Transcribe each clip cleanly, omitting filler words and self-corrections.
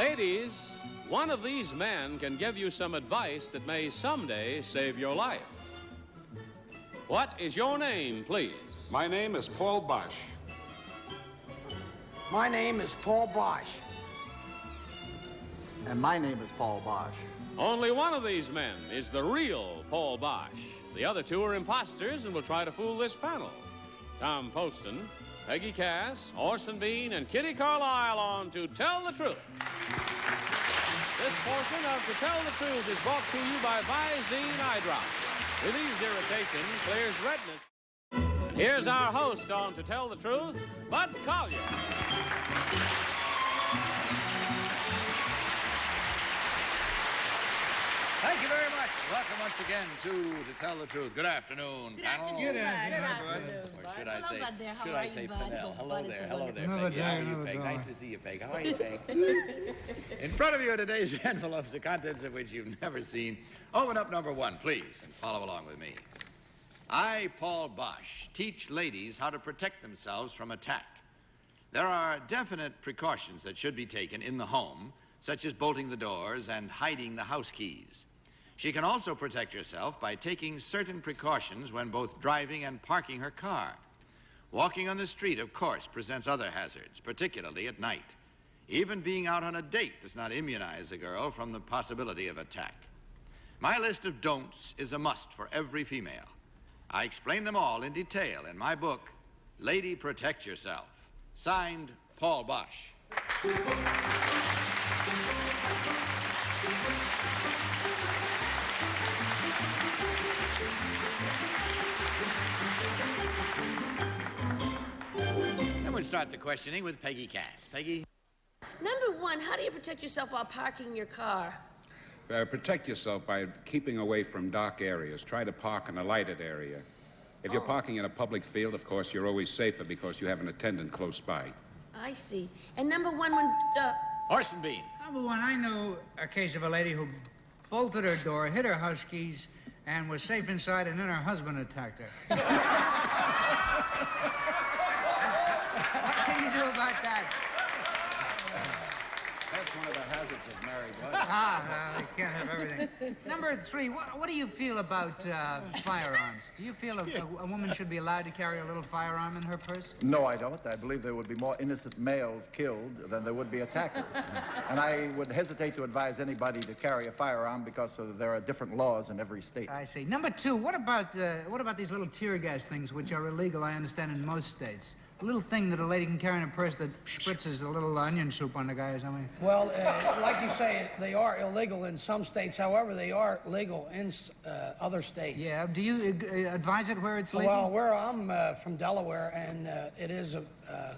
Ladies, one of these men can give you some advice that may someday save your life. What is your name, please? My name is Paul Boesch. My name is Paul Boesch. And my name is Paul Boesch. Only one of these men is the real Paul Boesch. The other two are imposters and will try to fool this panel. Tom Poston, Peggy Cass, Orson Bean, and Kitty Carlisle on To Tell the Truth. This portion of To Tell the Truth is brought to you by Visine Eye Drops. Relieves irritation, clears redness. And here's our host on To Tell the Truth, Bud Collier. Thank you very much. Welcome once again to Tell the Truth. Good afternoon, panel. Good afternoon, Or should I say, How are you, Bud? Fennell? Hello there, Hello, Peg. How are you, Peg? Nice to see you, Peg. How are you, Peg? In front of you are today's envelopes, the contents of which you've never seen. Open up number one, please, and follow along with me. I, Paul Boesch, teach ladies how to protect themselves from attack. There are definite precautions that should be taken in the home, such as bolting the doors and hiding the house keys. She can also protect herself by taking certain precautions when both driving and parking her car. Walking on the street, of course, presents other hazards, particularly at night. Even being out on a date does not immunize a girl from the possibility of attack. My list of don'ts is a must for every female. I explain them all in detail in my book, Lady Protect Yourself. Signed, Paul Boesch. Then we'll start the questioning with Peggy Cass. Peggy? Number one, how do you protect yourself while parking your car? Protect yourself by keeping away from dark areas. Try to park in a lighted area. If you're parking in a public field, of course, you're always safer because you have an attendant close by. I see. And number one, when... Orson Bean. Number one, I know a case of a lady who bolted her door, hid her house keys, and was safe inside, and then her husband attacked her. What can you do about that? That's one of the hazards of married life. You can't have everything. Number three, what do you feel about firearms? Do you feel a woman should be allowed to carry a little firearm in her purse? No, I don't. I believe there would be more innocent males killed than there would be attackers. And I would hesitate to advise anybody to carry a firearm because there are different laws in every state. I see. Number two, what about these little tear gas things, which are illegal, I understand, in most states? A little thing that a lady can carry in her purse that spritzes a little onion soup on the guy or something. Well, like you say, they are illegal in some states. However, they are legal in other states. Yeah. Do you advise it where it's legal? Well, where I'm from Delaware, and it is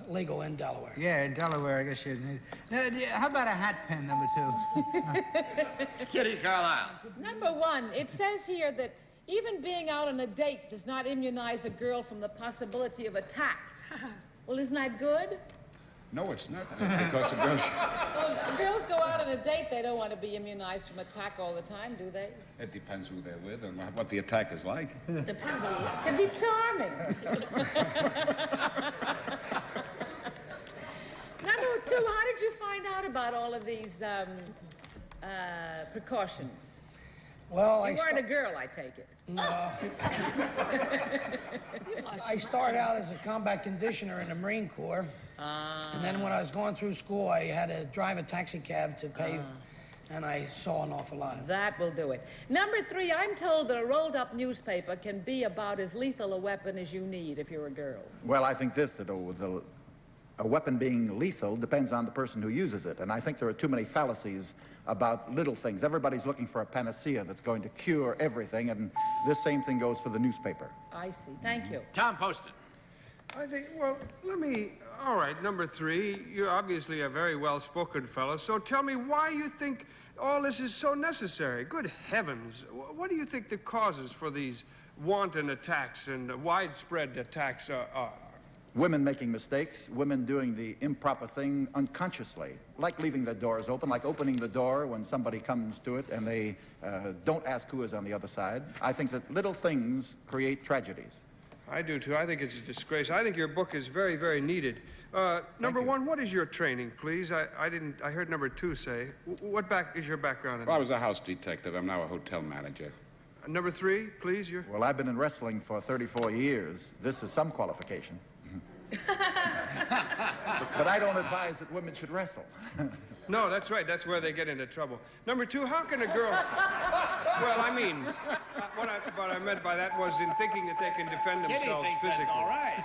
legal in Delaware. Yeah, in Delaware, I guess you need. How about a hat pin, number two? Kitty Carlisle. Number one, it says here that even being out on a date does not immunize a girl from the possibility of attack. Well, isn't that good? No, it's not. Because the girls... Well, girls go out on a date, they don't want to be immunized from attack all the time, do they? It depends who they're with and what the attack is like. Depends on what. To be charming. Number two, how did you find out about all of these precautions? Well, You weren't a girl, I take it. No. I started out as a combat conditioner in the Marine Corps. And then when I was going through school, I had to drive a taxi cab to pay, and I saw an awful lot. That will do it. Number three, I'm told that a rolled-up newspaper can be about as lethal a weapon as you need if you're a girl. Well, I think that a weapon being lethal depends on the person who uses it. And I think there are too many fallacies about little things. Everybody's looking for a panacea that's going to cure everything, and this same thing goes for the newspaper. I see. Thank you. Tom Poston. I think, well, all right, number three, you're obviously a very well-spoken fellow, so tell me why you think all this is so necessary. Good heavens, what do you think the causes for these wanton attacks and widespread attacks are? Women making mistakes, women doing the improper thing unconsciously, like leaving their doors open, like opening the door when somebody comes to it and they don't ask who is on the other side. I think that little things create tragedies. I do, too. I think it's a disgrace. I think your book is very, very needed. Number one, what is your training, please? I heard number two say. What is your background in? Well, I was a house detective. I'm now a hotel manager. Number three, please. Well, I've been in wrestling for 34 years. This is some qualification. But I don't advise that women should wrestle. No, that's right. That's where they get into trouble. Number two, how can a girl... Well, I mean, what I meant by that was in thinking that they can defend themselves physically. That's all right.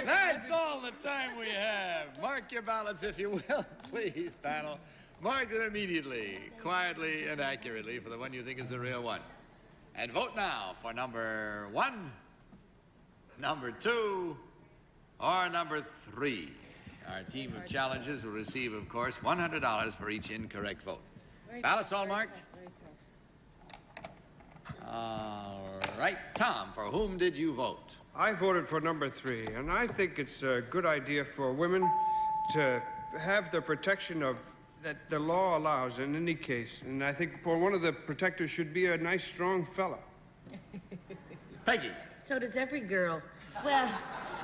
That's all the time we have. Mark your ballots, if you will, please, panel. Mark it immediately, quietly, and accurately for the one you think is the real one. And vote now for number one, number two, or number three. Our team of challengers will receive, of course, $100 for each incorrect vote. Ballots all marked? All right. Tom, for whom did you vote? I voted for number three, and I think it's a good idea for women to have the protection that the law allows in any case. And I think for one of the protectors should be a nice, strong fella. Peggy. So does every girl. Well,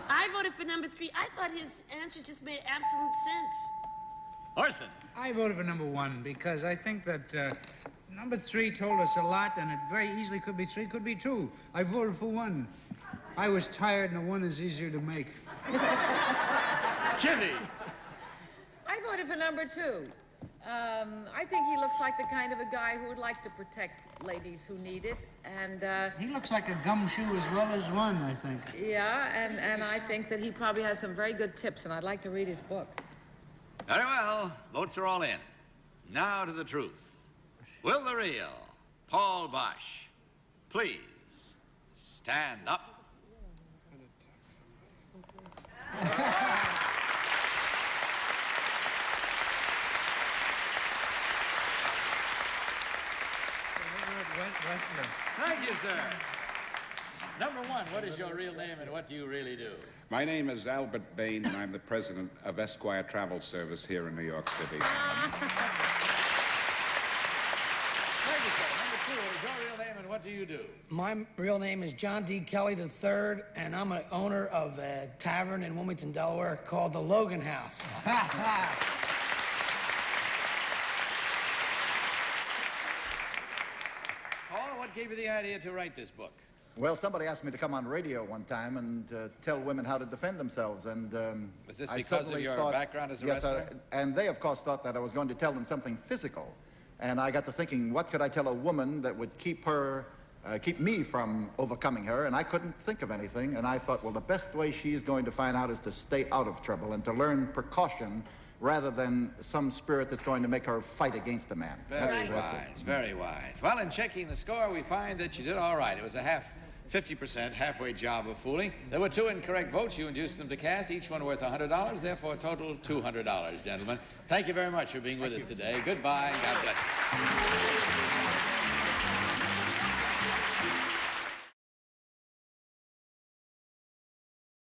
I voted for number three. I thought his answers just made absolute sense. Orson. I voted for number one because I think that number three told us a lot, and it very easily could be three, could be two. I voted for one. I was tired, and a one is easier to make. Kitty. I voted for number two. I think he looks like the kind of a guy who would like to protect ladies who need it, and He looks like a gumshoe as well as one, I think. yeah, and I think that he probably has some very good tips, and I'd like to read his book. Very well. Votes are all in. Now to the truth. Will the real Paul Boesch please stand up? Thank you, sir. Number one, what is your real name and what do you really do? My name is Albert Bain, and I'm the president of Esquire Travel Service here in New York City. Thank you, sir. Number two, what is your real name and what do you do? My real name is John D. Kelly III, and I'm an owner of a tavern in Wilmington, Delaware called the Logan House. Paul, what gave you the idea to write this book? Well, somebody asked me to come on radio one time and tell women how to defend themselves, and Was this I because of suddenly your thought- background as a yes, wrestler? and they, of course, thought that I was going to tell them something physical, and I got to thinking, what could I tell a woman that would keep me from overcoming her? And I couldn't think of anything, and I thought, well, the best way she's going to find out is to stay out of trouble and to learn precaution rather than some spirit that's going to make her fight against a man. Very wise, very wise. Well, in checking the score, we find that you did all right. It was a 50% halfway job of fooling. There were two incorrect votes. You induced them to cast, each one worth $100, therefore a total of $200, gentlemen. Thank you very much for being with us today. Goodbye, and God bless you.